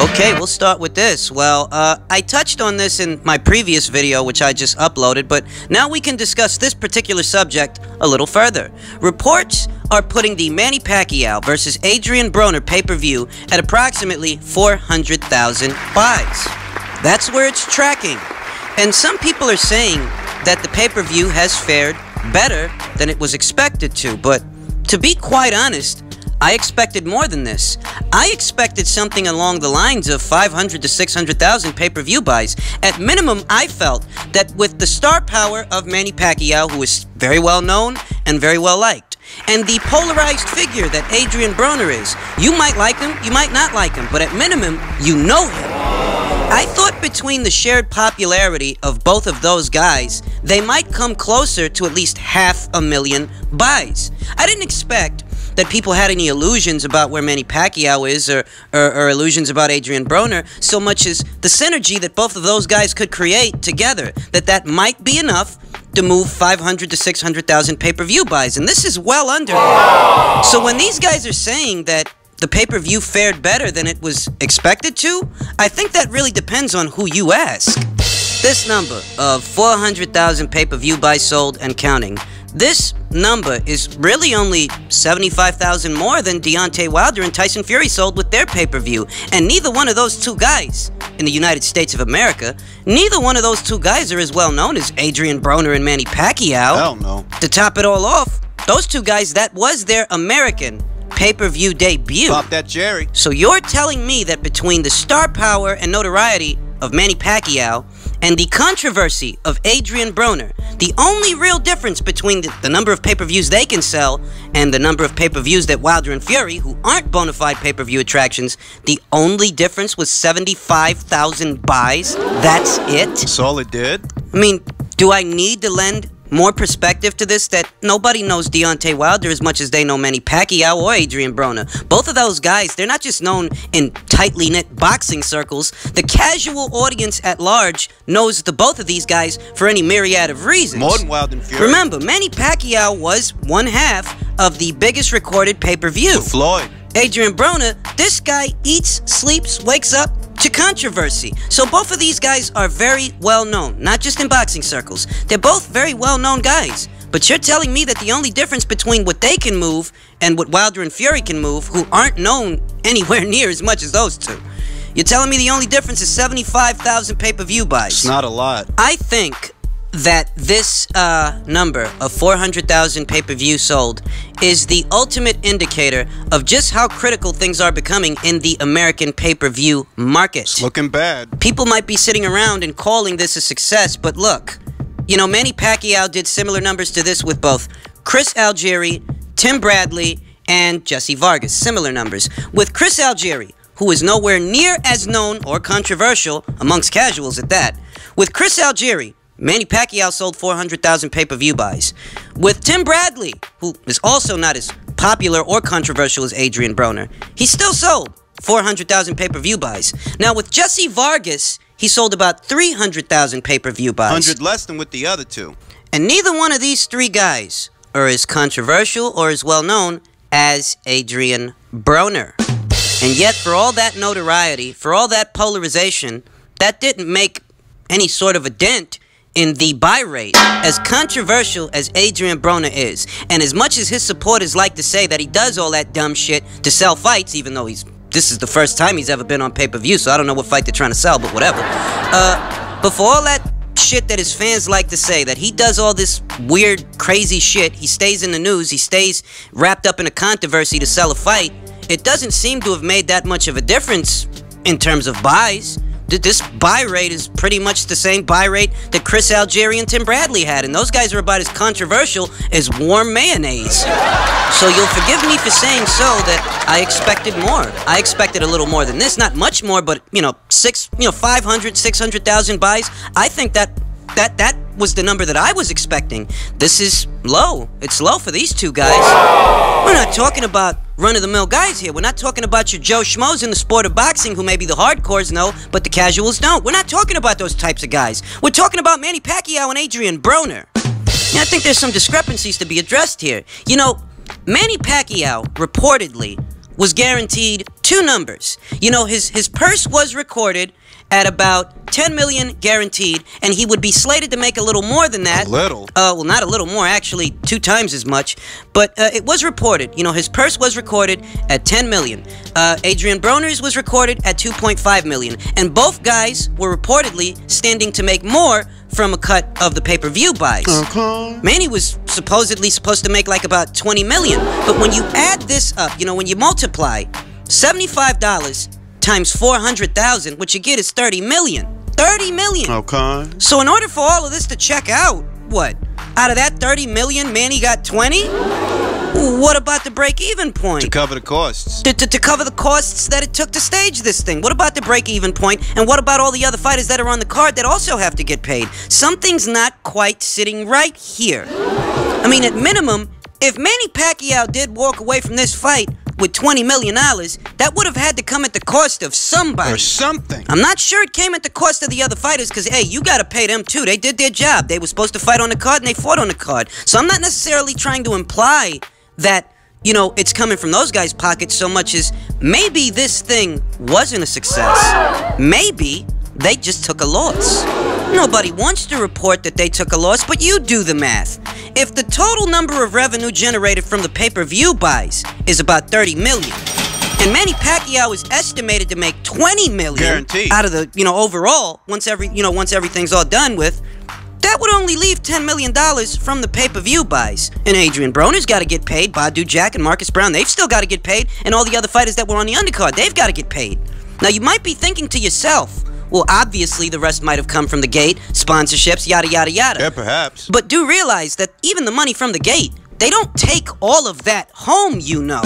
Okay, we'll start with this. Well, I touched on this in my previous video, which I just uploaded, but now we can discuss this particular subject a little further. Reports are putting the Manny Pacquiao versus Adrian Broner pay-per-view at approximately 400,000 buys. That's where it's tracking. And some people are saying that the pay-per-view has fared better than it was expected to, but to be quite honest, I expected more than this. I expected something along the lines of 500 to 600,000 pay-per-view buys. At minimum, I felt that with the star power of Manny Pacquiao, who is very well known and very well liked, and the polarized figure that Adrian Broner is, you might like him, you might not like him, but at minimum, you know him. I thought between the shared popularity of both of those guys, they might come closer to at least 500,000 buys. I didn't expect that people had any illusions about where Manny Pacquiao is or illusions about Adrian Broner so much as the synergy that both of those guys could create together, that might be enough to move 500 to 600,000 pay-per-view buys, and this is well under. So when these guys are saying that the pay-per-view fared better than it was expected to, I think that really depends on who you ask. This number of 400,000 pay-per-view buys sold and counting, this number is really only 75,000 more than Deontay Wilder and Tyson Fury sold with their pay-per-view. And neither one of those two guys in the United States of America, neither one of those two guys are as well known as Adrian Broner and Manny Pacquiao. Hell no. To top it all off, those two guys, that was their American pay-per-view debut. Pop that cherry. So you're telling me that between the star power and notoriety of Manny Pacquiao and the controversy of Adrian Broner, the only real difference between the number of pay-per-views they can sell and the number of pay-per-views that Wilder and Fury, who aren't bona fide pay-per-view attractions, the only difference was 75,000 buys? That's it? That's all it did? I mean, do I need to lend more perspective to this, that nobody knows Deontay Wilder as much as they know Manny Pacquiao or Adrian Broner? Both of those guys, they're not just known in tightly knit boxing circles. The casual audience at large knows the both of these guys for any myriad of reasons. More than Wilder and Fury. Remember, Manny Pacquiao was one half of the biggest recorded pay-per-view. The Floyd. Adrian Broner, this guy eats, sleeps, wakes up to controversy. So both of these guys are very well known, not just in boxing circles. They're both very well known guys. But you're telling me that the only difference between what they can move and what Wilder and Fury can move, who aren't known anywhere near as much as those two, you're telling me the only difference is 75,000 pay-per-view buys? It's not a lot. I think that this number of 400,000 pay-per-view sold is the ultimate indicator of just how critical things are becoming in the American pay-per-view market. It's looking bad. People might be sitting around and calling this a success, but look, you know, Manny Pacquiao did similar numbers to this with both Chris Algieri, Tim Bradley, and Jesse Vargas. Similar numbers. With Chris Algieri, who is nowhere near as known or controversial amongst casuals at that. With Chris Algieri, Manny Pacquiao sold 400,000 pay-per-view buys. With Tim Bradley, who is also not as popular or controversial as Adrian Broner, he still sold 400,000 pay-per-view buys. Now, with Jesse Vargas, he sold about 300,000 pay-per-view buys. 100 less than with the other two. And neither one of these three guys are as controversial or as well-known as Adrian Broner. And yet, for all that notoriety, for all that polarization, that didn't make any sort of a dent in the buy rate. As controversial as Adrian Broner is, and as much as his supporters like to say that he does all that dumb shit to sell fights, even though this is the first time he's ever been on pay-per-view, so I don't know what fight they're trying to sell, but whatever. But for all that shit that his fans like to say, that he does all this weird, crazy shit, he stays in the news, he stays wrapped up in a controversy to sell a fight, it doesn't seem to have made that much of a difference in terms of buys. This buy rate is pretty much the same buy rate that Chris Algieri and Tim Bradley had, and those guys are about as controversial as warm mayonnaise. So you'll forgive me for saying so that I expected more. I expected a little more than this, not much more, but 500, 600,000 buys. I think that was the number that I was expecting. This is low. It's low for these two guys. We're not talking about run-of-the-mill guys here. We're not talking about your Joe Schmoes in the sport of boxing who maybe the hardcores know, but the casuals don't. We're not talking about those types of guys. We're talking about Manny Pacquiao and Adrian Broner. I think there's some discrepancies to be addressed here. You know, Manny Pacquiao reportedly was guaranteed two numbers. You know, his purse was recorded at about 10 million guaranteed, and he would be slated to make a little more than that. A little? Well, not a little more, actually 2 times as much. But it was reported, you know, his purse was recorded at 10 million. Adrian Broner's was recorded at 2.5 million. And both guys were reportedly standing to make more from a cut of the pay-per-view buys. Manny was supposedly supposed to make like about 20 million. But when you add this up, you know, when you multiply $75 times 400,000, what you get is 30 million. 30 million. Okay. So in order for all of this to check out, what? Out of that 30 million, Manny got 20? What about the break-even point? To cover the costs. To cover the costs that it took to stage this thing. What about the break-even point? And what about all the other fighters that are on the card that also have to get paid? Something's not quite sitting right here. I mean, at minimum, if Manny Pacquiao did walk away from this fight with $20 million, that would have had to come at the cost of somebody. Or something. I'm not sure it came at the cost of the other fighters, because, hey, you gotta pay them too. They did their job. They were supposed to fight on the card, and they fought on the card. So I'm not necessarily trying to imply that, you know, it's coming from those guys' pockets so much as maybe this thing wasn't a success. Maybe they just took a loss. Nobody wants to report that they took a loss, but you do the math. If the total number of revenue generated from the pay-per-view buys is about 30 million, and Manny Pacquiao is estimated to make 20 million guaranteed out of the, you know, overall, once everything's all done with, that would only leave $10 million from the pay-per-view buys. And Adrian Broner's got to get paid. Badu Jack and Marcus Brown, they've still got to get paid. And all the other fighters that were on the undercard, they've got to get paid. Now, you might be thinking to yourself, well, obviously the rest might have come from the gate, sponsorships, yada, yada, yada. Yeah, perhaps. But do realize that even the money from the gate, they don't take all of that home, you know.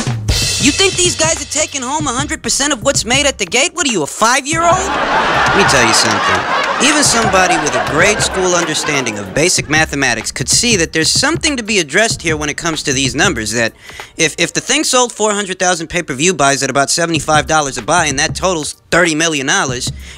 You think these guys are taking home 100% of what's made at the gate? What are you, a 5-year-old? Let me tell you something. Even somebody with a grade school understanding of basic mathematics could see that there's something to be addressed here when it comes to these numbers. That if the thing sold 400,000 pay-per-view buys at about $75 a buy, and that totals $30 million,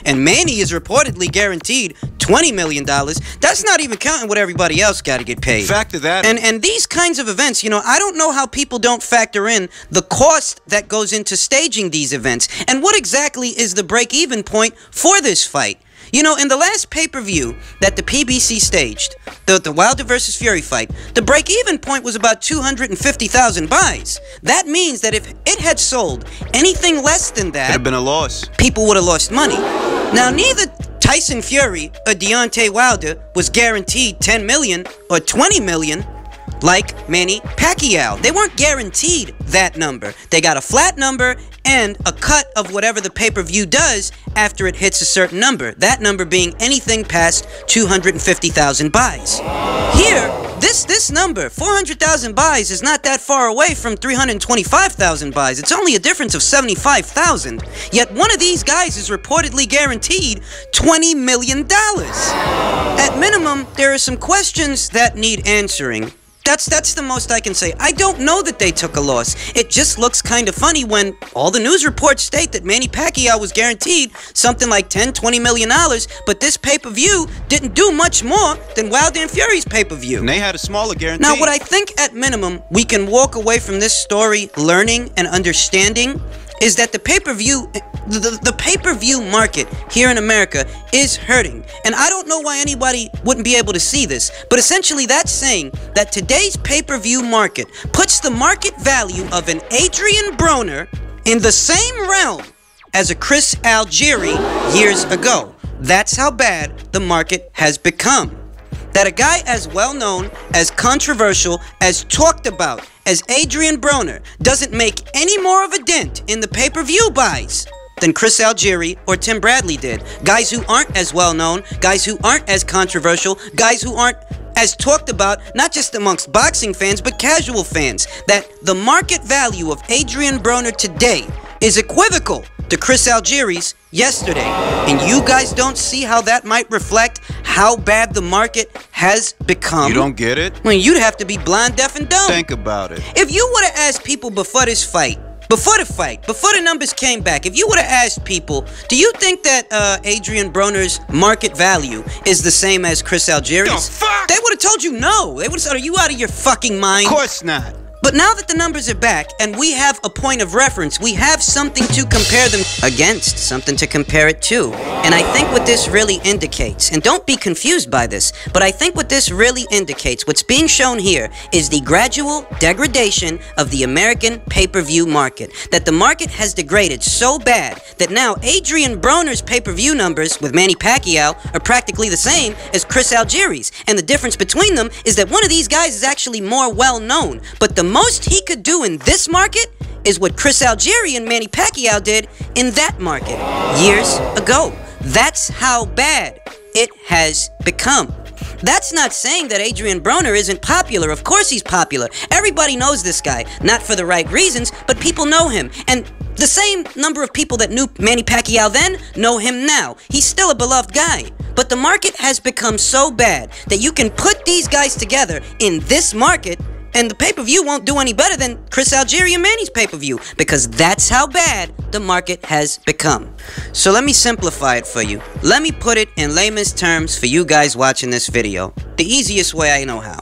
and Manny is reportedly guaranteed $20 million, that's not even counting what everybody else got to get paid. Factor that in. And these kinds of events, you know, I don't know how people don't factor in the cost that goes into staging these events. And what exactly is the break-even point for this fight? You know, in the last pay-per-view that the PBC staged, the Wilder vs. Fury fight, the break-even point was about 250,000 buys. That means that if it had sold anything less than that, it'd have been a loss. People would have lost money. Now, neither Tyson Fury or Deontay Wilder was guaranteed 10 million or 20 million like Manny Pacquiao. They weren't guaranteed that number. They got a flat number and a cut of whatever the pay-per-view does after it hits a certain number. That number being anything past 250,000 buys. Here, this number, 400,000 buys, is not that far away from 325,000 buys. It's only a difference of 75,000. Yet one of these guys is reportedly guaranteed $20 million. At minimum, there are some questions that need answering. That's the most I can say. I don't know that they took a loss. It just looks kind of funny when all the news reports state that Manny Pacquiao was guaranteed something like $10-20 million, but this pay-per-view didn't do much more than Wilder and Fury's pay-per-view. And they had a smaller guarantee. Now, what I think at minimum we can walk away from this story learning and understanding is that the pay-per-view market here in America is hurting. And I don't know why anybody wouldn't be able to see this, but essentially that's saying that today's pay-per-view market puts the market value of an Adrian Broner in the same realm as a Chris Algieri years ago. That's how bad the market has become. That a guy as well-known, as controversial, as talked about as Adrian Broner doesn't make any more of a dent in the pay-per-view buys than Chris Algieri or Tim Bradley did. Guys who aren't as well-known, guys who aren't as controversial, guys who aren't as talked about, not just amongst boxing fans, but casual fans. That the market value of Adrian Broner today is equivocal to Chris Algieri's yesterday. And you guys don't see how that might reflect how bad the market has become? You don't get it? Well, you'd have to be blind, deaf, and dumb. Think about it. If you would have asked people before this fight, before the numbers came back, if you would have asked people, do you think that Adrian Broner's market value is the same as Chris Algieri's? The fuck? They would have told you no. They would have said, are you out of your fucking mind? Of course not. But now that the numbers are back and we have a point of reference, we have something to compare them against, something to compare it to. And I think what this really indicates, and don't be confused by this, but I think what this really indicates, what's being shown here, is the gradual degradation of the American pay-per-view market. That the market has degraded so bad that now Adrian Broner's pay-per-view numbers with Manny Pacquiao are practically the same as Chris Algieri's. And the difference between them is that one of these guys is actually more well-known. But the most he could do in this market is what Chris Algieri and Manny Pacquiao did in that market years ago. That's how bad it has become. That's not saying that Adrian Broner isn't popular. Of course he's popular. Everybody knows this guy. Not for the right reasons, but people know him. And the same number of people that knew Manny Pacquiao then know him now. He's still a beloved guy. But the market has become so bad that you can put these guys together in this market and the pay-per-view won't do any better than Chris Algieri and Manny's pay-per-view, because that's how bad the market has become. So let me simplify it for you. Let me put it in layman's terms for you guys watching this video, the easiest way I know how.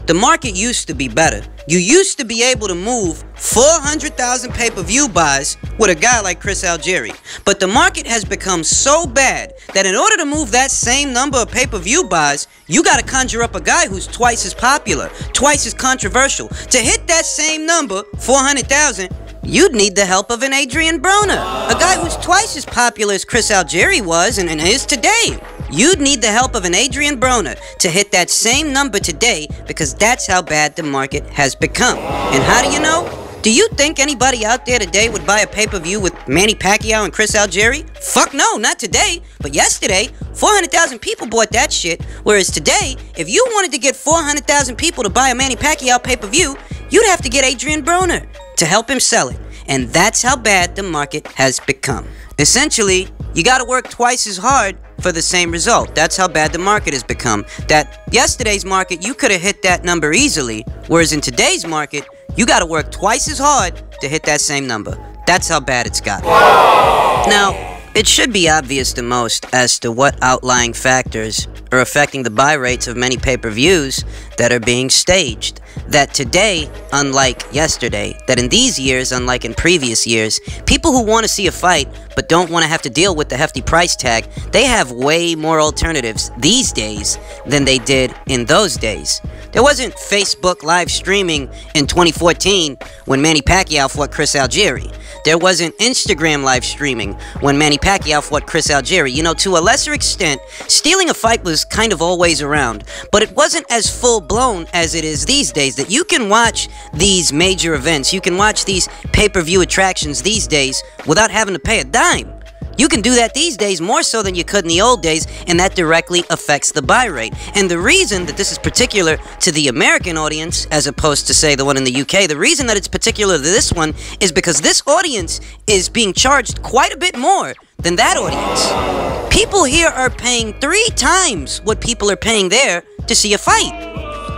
The market used to be better. You used to be able to move 400,000 pay-per-view buys with a guy like Chris Algieri. But the market has become so bad that in order to move that same number of pay-per-view buys, you gotta conjure up a guy who's twice as popular, twice as controversial. To hit that same number, 400,000, you'd need the help of an Adrian Broner, a guy who's twice as popular as Chris Algieri was and is today. You'd need the help of an Adrian Broner to hit that same number today, because that's how bad the market has become. And how do you know? Do you think anybody out there today would buy a pay-per-view with Manny Pacquiao and Chris Algieri? Fuck no, not today. But yesterday, 400,000 people bought that shit. Whereas today, if you wanted to get 400,000 people to buy a Manny Pacquiao pay-per-view, you'd have to get Adrian Broner to help him sell it. And that's how bad the market has become. Essentially, you gotta work twice as hard for the same result. That's how bad the market has become. That yesterday's market, you could have hit that number easily, whereas in today's market, you gotta work twice as hard to hit that same number. That's how bad it's gotten. Now, it should be obvious to most as to what outlying factors are affecting the buy rates of many pay-per-views that are being staged. That today, unlike yesterday, that in these years, unlike in previous years, people who want to see a fight but don't want to have to deal with the hefty price tag, they have way more alternatives these days than they did in those days. There wasn't Facebook live streaming in 2014 when Manny Pacquiao fought Chris Algieri. There wasn't Instagram live streaming when Manny Pacquiao fought Chris Algieri. You know, to a lesser extent, stealing a fight was kind of always around, but it wasn't as full-blown as it is these days, that you can watch these major events, you can watch these pay-per-view attractions these days without having to pay a dime. You can do that these days more so than you could in the old days, and that directly affects the buy rate. And the reason that this is particular to the American audience, as opposed to, say, the one in the UK, the reason that it's particular to this one is because this audience is being charged quite a bit more than that audience. People here are paying 3 times what people are paying there to see a fight.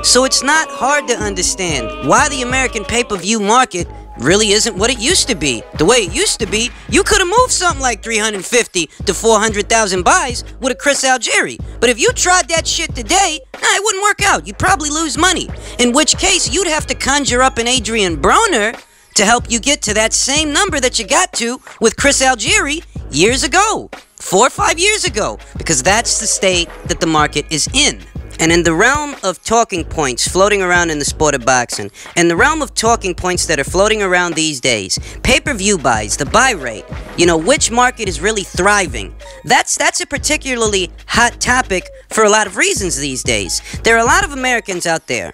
So it's not hard to understand why the American pay-per-view market really isn't what it used to be. The way it used to be, you could have moved something like 350 to 400,000 buys with a Chris Algieri. But if you tried that shit today, it wouldn't work out. You'd probably lose money. In which case, you'd have to conjure up an Adrian Broner to help you get to that same number that you got to with Chris Algieri years ago. 4 or 5 years ago. Because that's the state that the market is in. And in the realm of talking points floating around in the sport of boxing, in the realm of talking points that are floating around these days, pay-per-view buys, the buy rate, you know, which market is really thriving, that's a particularly hot topic for a lot of reasons these days. There are a lot of Americans out there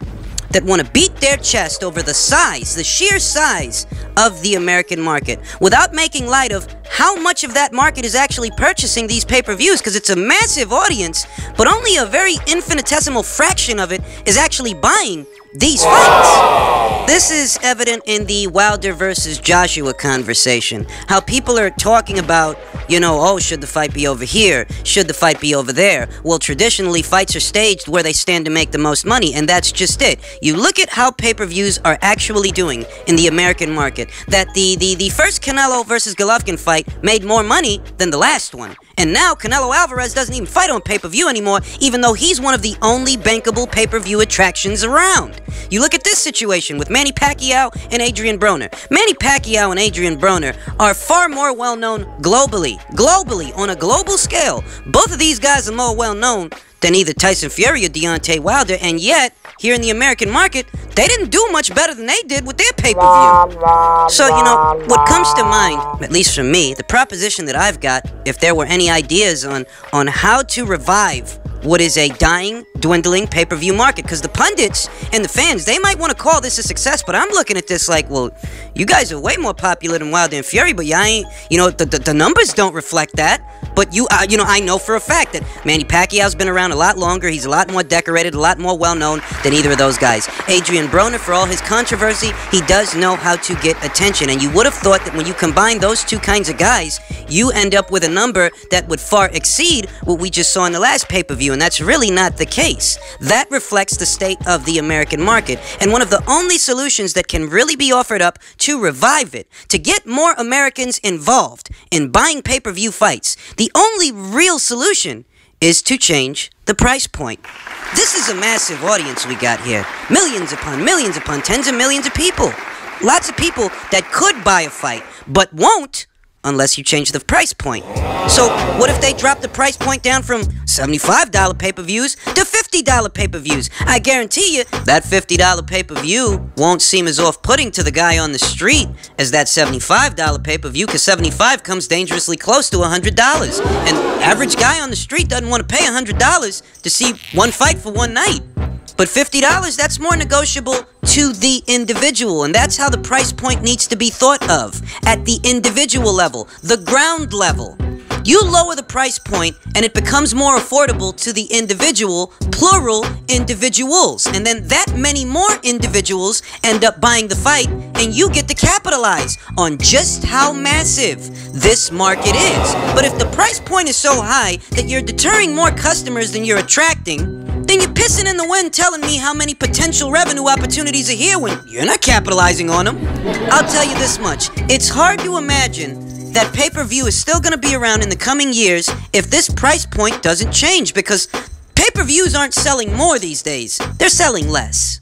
that want to beat their chest over the size, the sheer size of the American market, without making light of how much of that market is actually purchasing these pay-per-views, because it's a massive audience, but only a very infinitesimal fraction of it is actually buying these fights. This is evident in the Wilder versus Joshua conversation. How people are talking about, you know, oh, should the fight be over here? Should the fight be over there? Well, traditionally, fights are staged where they stand to make the most money, and that's just it. You look at how pay-per-views are actually doing in the American market. That the first Canelo versus Golovkin fight made more money than the last one. And now Canelo Alvarez doesn't even fight on pay-per-view anymore, even though he's one of the only bankable pay-per-view attractions around. You look at this situation with Manny Pacquiao and Adrian Broner. Manny Pacquiao and Adrian Broner are far more well-known globally, on a global scale. Both of these guys are more well-known than either Tyson Fury or Deontay Wilder, and yet, here in the American market, they didn't do much better than they did with their pay-per-view. So, you know, what comes to mind, at least for me, the proposition that I've got, if there were any ideas on how to revive what is a dying, dwindling pay-per-view market, because the pundits and the fans, they might want to call this a success, but I'm looking at this like, well, you guys are way more popular than Wilder and Fury, but y'all ain't, you know, the numbers don't reflect that. But you know, I know for a fact that Manny Pacquiao's been around a lot longer. He's a lot more decorated, a lot more well-known than either of those guys. Adrian Broner, for all his controversy, he does know how to get attention. And you would have thought that when you combine those two kinds of guys, you end up with a number that would far exceed what we just saw in the last pay-per-view. And that's really not the case. That reflects the state of the American market. And one of the only solutions that can really be offered up to revive it, to get more Americans involved in buying pay-per-view fights, the only real solution is to change the price point. This is a massive audience we got here. Millions upon tens of millions of people. Lots of people that could buy a fight, but won't unless you change the price point. So what if they drop the price point down from $75 pay-per-views to $50 pay-per-views? I guarantee you that $50 pay-per-view won't seem as off-putting to the guy on the street as that $75 pay-per-view, because $75 comes dangerously close to $100. And the average guy on the street doesn't want to pay $100 to see one fight for one night. But $50, that's more negotiable to the individual, and that's how the price point needs to be thought of, at the individual level, the ground level. You lower the price point, and it becomes more affordable to the individual, plural individuals. And then that many more individuals end up buying the fight, and you get to capitalize on just how massive this market is. But if the price point is so high that you're deterring more customers than you're attracting, then you're pissing in the wind telling me how many potential revenue opportunities are here when you're not capitalizing on them. I'll tell you this much. It's hard to imagine that pay-per-view is still going to be around in the coming years if this price point doesn't change, because pay-per-views aren't selling more these days. They're selling less.